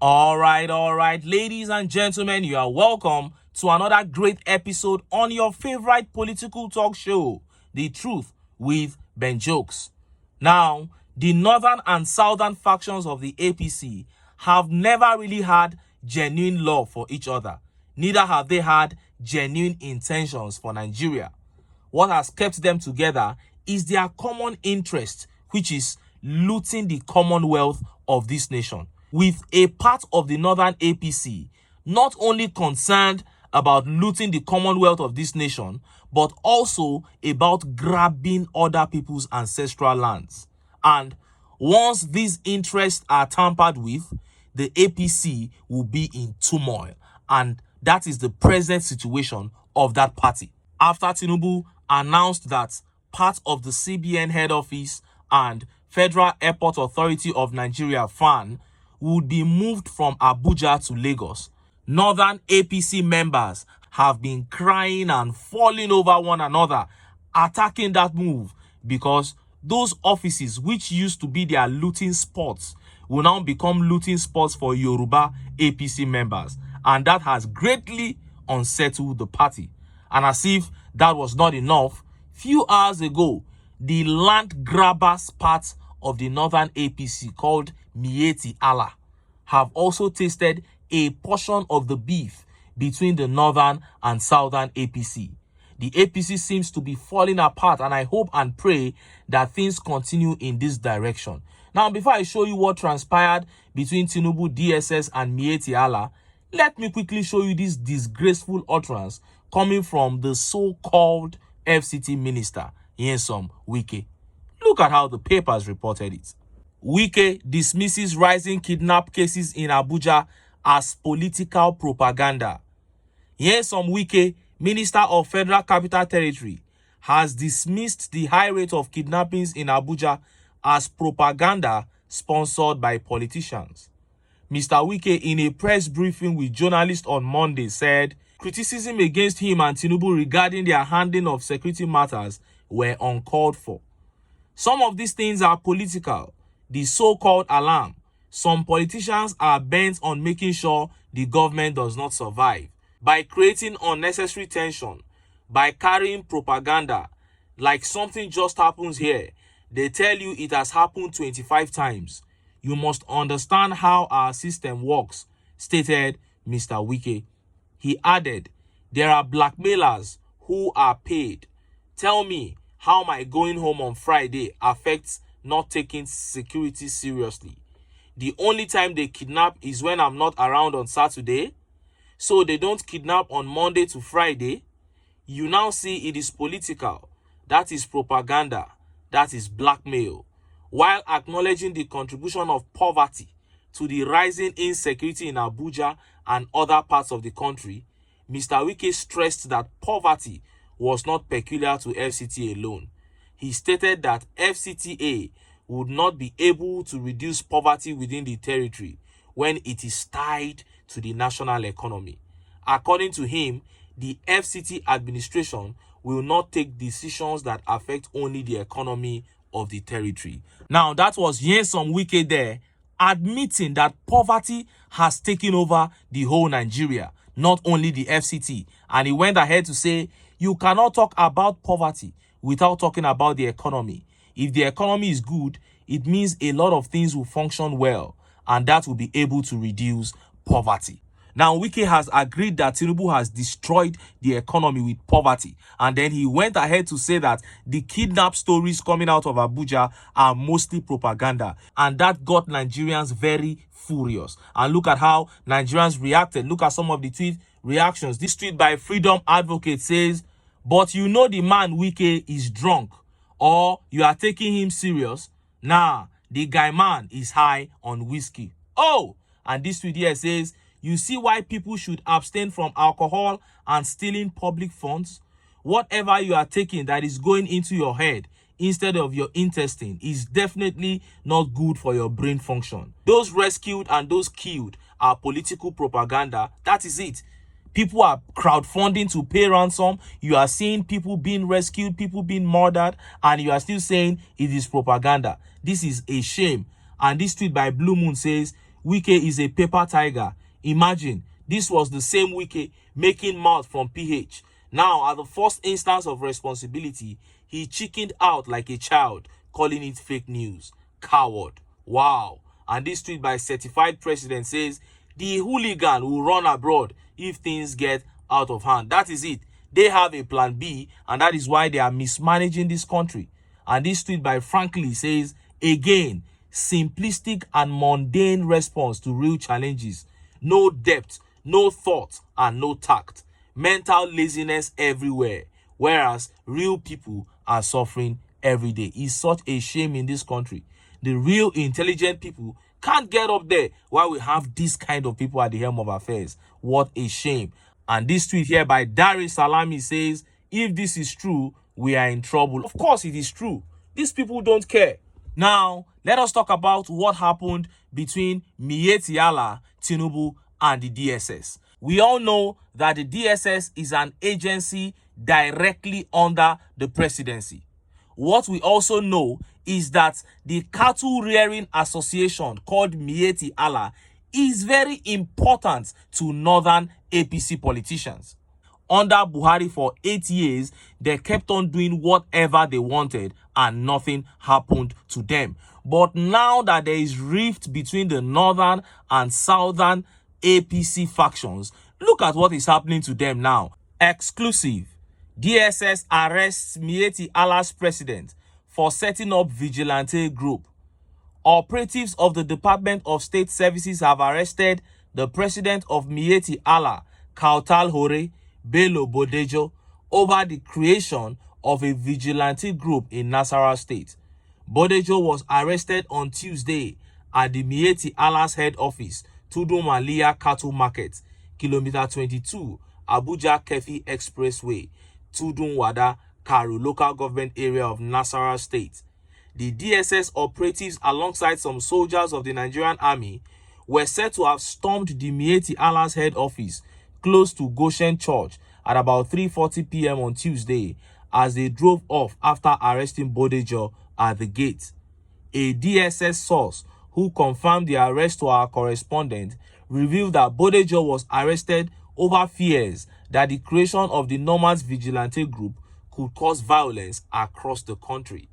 All right, ladies and gentlemen, you are welcome to another great episode on your favorite political talk show, The Truth with Ben Jokes. Now, the northern and southern factions of the APC have never really had genuine love for each other. Neither have they had genuine intentions for Nigeria. What has kept them together is their common interest, which is looting the commonwealth of this nation, with a part of the northern APC not only concerned about looting the commonwealth of this nation, but also about grabbing other people's ancestral lands. And once these interests are tampered with, the APC will be in turmoil. And that is the present situation of that party. After TINUBU announced that part of the CBN head office and Federal Airport Authority of Nigeria (FAN) would be moved from Abuja to Lagos, northern APC members have been crying and falling over one another, attacking that move, because those offices which used to be their looting spots will now become looting spots for Yoruba APC members, and that has greatly unsettled the party. And as if that was not enough, few hours ago, the land grabbers part of the northern APC called Miyetti have also tasted a portion of the beef between the northern and southern APC. The APC seems to be falling apart, and I hope and pray that things continue in this direction. Now, before I show you what transpired between TINUBU, DSS, and Miyetti, let me quickly show you this disgraceful utterance coming from the so-called FCT minister, Wike. Look at how the papers reported it. Wike dismisses rising kidnap cases in Abuja as political propaganda. Wike, Minister of Federal Capital Territory, has dismissed the high rate of kidnappings in Abuja as propaganda sponsored by politicians. Mr. Wike, in a press briefing with journalists on Monday, said criticism against him and TINUBU regarding their handling of security matters were uncalled for. Some of these things are political. The so-called alarm. Some politicians are bent on making sure the government does not survive by creating unnecessary tension, by carrying propaganda, like something just happens here. They tell you it has happened 25 times. You must understand how our system works, stated Mr. Wike. He added, there are blackmailers who are paid. Tell me how my going home on Friday affects not taking security seriously. The only time they kidnap is when I'm not around on Saturday. So they don't kidnap on Monday to Friday. You now see it is political. That is propaganda. That is blackmail. While acknowledging the contribution of poverty to the rising insecurity in Abuja and other parts of the country, Mr. Wike stressed that poverty was not peculiar to FCT alone. He stated that FCTA would not be able to reduce poverty within the territory when it is tied to the national economy. According to him, the FCT administration will not take decisions that affect only the economy of the territory. Now, that was Nyesom Wike there, admitting that poverty has taken over the whole Nigeria, not only the FCT. And he went ahead to say, you cannot talk about poverty without talking about the economy. If the economy is good, it means a lot of things will function well, and that will be able to reduce poverty. Now, Wike has agreed that TINUBU has destroyed the economy with poverty. And then he went ahead to say that the kidnap stories coming out of Abuja are mostly propaganda. And that got Nigerians very furious. And look at how Nigerians reacted. Look at some of the tweet reactions. This tweet by Freedom Advocate says, but you know the man Wike is drunk, or you are taking him serious. Nah, the guy man is high on whiskey. Oh, and this tweet here says, you see why people should abstain from alcohol and stealing public funds? Whatever you are taking that is going into your head instead of your intestine is definitely not good for your brain function. Those rescued and those killed are political propaganda. That is it. People are crowdfunding to pay ransom. You are seeing people being rescued, people being murdered, and you are still saying it is propaganda. This is a shame. And this tweet by Blue Moon says, Wike is a paper tiger. Imagine, this was the same Wike making mouth from PH. Now, at the first instance of responsibility, he chickened out like a child, calling it fake news. Coward. Wow. And this tweet by certified president says, the hooligan will run abroad if things get out of hand. That is it. They have a plan B, and that is why they are mismanaging this country. And this tweet by Frankly says, again, simplistic and mundane response to real challenges. No depth, no thought, and no tact. Mental laziness everywhere, whereas real people are suffering every day. It's such a shame in this country. The real intelligent people can't get up there while we have this kind of people at the helm of affairs. What a shame. And this tweet here by Darius Salami says, if this is true, we are in trouble. Of course it is true. These people don't care. Now, let us talk about what happened between Miyetti Allah, TINUBU, and the DSS. We all know that the DSS is an agency directly under the presidency. What we also know is that the cattle rearing association called Miyetti Allah is very important to northern APC politicians. Under Buhari for 8 years, they kept on doing whatever they wanted and nothing happened to them. But now that there is rift between the northern and southern APC factions, look at what is happening to them now. Exclusive. DSS arrests Miyetti Allah's president for setting up vigilante group. Operatives of the Department of State Services have arrested the president of Miyetti Allah, Kautal Hore Bello Bodejo, over the creation of a vigilante group in Nasarawa State. Bodejo was arrested on Tuesday at the Miyetti Allah's head office, Tudumalia Cattle Market, Kilometer 22, Abuja Kefi Expressway, Tudunwada, Karu local government area of Nasarawa State. The DSS operatives, alongside some soldiers of the Nigerian army, were said to have stormed the Miyetti Allah's head office close to Goshen Church at about 3:40 p.m. on Tuesday as they drove off after arresting Bodejo at the gate. A DSS source who confirmed the arrest to our correspondent revealed that Bodejo was arrested over fears that the creation of the Nomads Vigilante Group could cause violence across the country.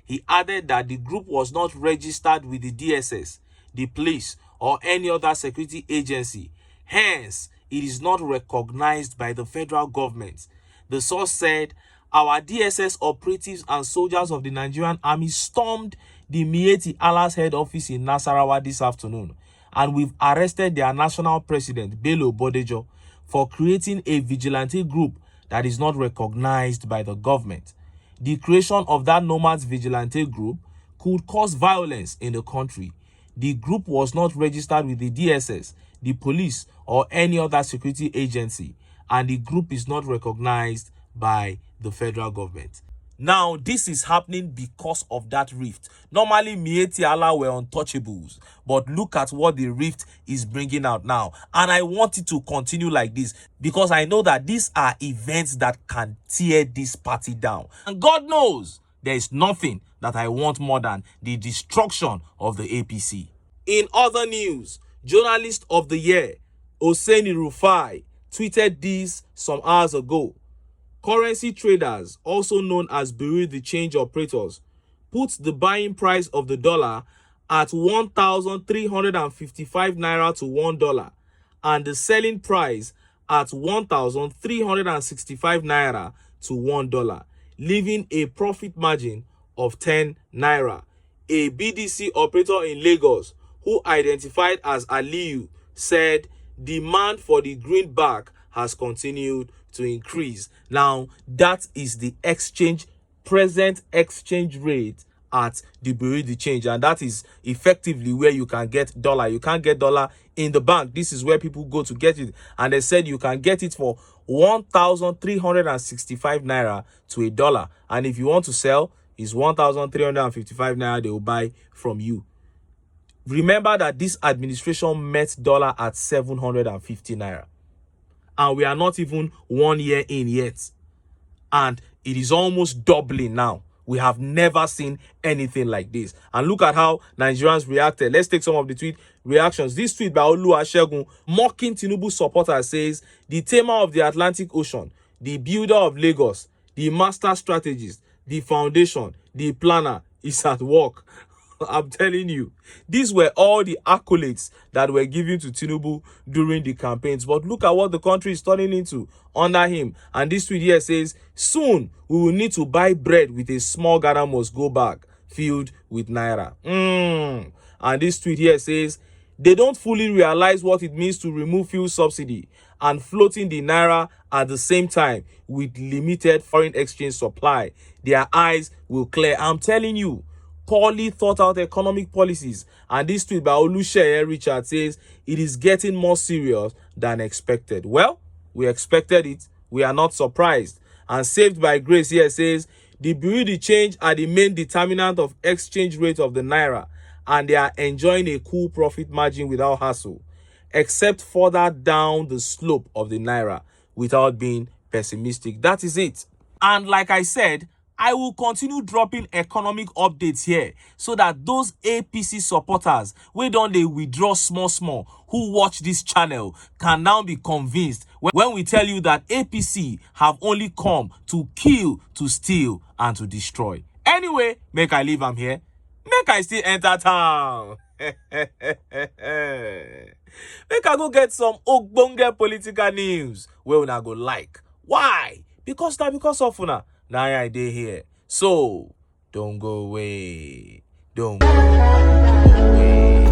He added that the group was not registered with the DSS, the police, or any other security agency. Hence, it is not recognized by the federal government. The source said, our DSS operatives and soldiers of the Nigerian army stormed the Miyetti Allah's head office in Nasarawa this afternoon, and we've arrested their national president, Bello Bodejo, for creating a vigilante group that is not recognized by the government. The creation of that Nomads Vigilante Group could cause violence in the country. The group was not registered with the DSS, the police, or any other security agency, and the group is not recognized by the federal government. Now, this is happening because of that rift. Normally, Miyetti Allah were untouchables, but look at what the rift is bringing out now. And I want it to continue like this because I know that these are events that can tear this party down. And God knows there is nothing that I want more than the destruction of the APC. In other news, Journalist of the Year, Hosseini Rufai, tweeted this some hours ago. Currency traders, also known as Bureau de Change operators, put the buying price of the dollar at 1,355 naira to $1 and the selling price at 1,365 naira to $1, leaving a profit margin of 10 naira. A BDC operator in Lagos, who identified as Aliyu, said demand for the greenback has continued to increase. Now, that is the present exchange rate at the Bureau de Change, and that is effectively where you can get dollar. You can't get dollar in the bank. This is where people go to get it, and they said you can get it for 1,365 naira to $1, and if you want to sell, it's 1,355 naira they will buy from you. Remember that this administration met dollar at 750 naira. And we are not even 1 year in yet. And it is almost doubling now. We have never seen anything like this. And look at how Nigerians reacted. Let's take some of the tweet reactions. This tweet by Oluwasegun mocking TINUBU supporters says, the tamer of the Atlantic Ocean, the builder of Lagos, the master strategist, the foundation, the planner is at work. I'm telling you, these were all the accolades that were given to TINUBU during the campaigns. But look at what the country is turning into under him. And this tweet here says, soon we will need to buy bread with a small Ghana must go back filled with naira. And this tweet here says, they don't fully realize what it means to remove fuel subsidy and floating the naira at the same time with limited foreign exchange supply. Their eyes will clear. I'm telling you, poorly thought out economic policies. And this tweet by Olusheye Richard says, it is getting more serious than expected. Well, we expected it. We are not surprised. And Saved by Grace here says, the Bureau de Change are the main determinant of exchange rate of the naira, and they are enjoying a cool profit margin without hassle, except further down the slope of the naira, without being pessimistic. That is it. And like I said, I will continue dropping economic updates here so that those APC supporters wey don dey withdraw small who watch this channel can now be convinced when we tell you that APC have only come to kill, to steal, and to destroy. Anyway, make I leave am here. Make I still enter town. Make I go get some ogbonge political news wey una go like. Why? Because of una. Now I dey here. So don't go away. Don't go away.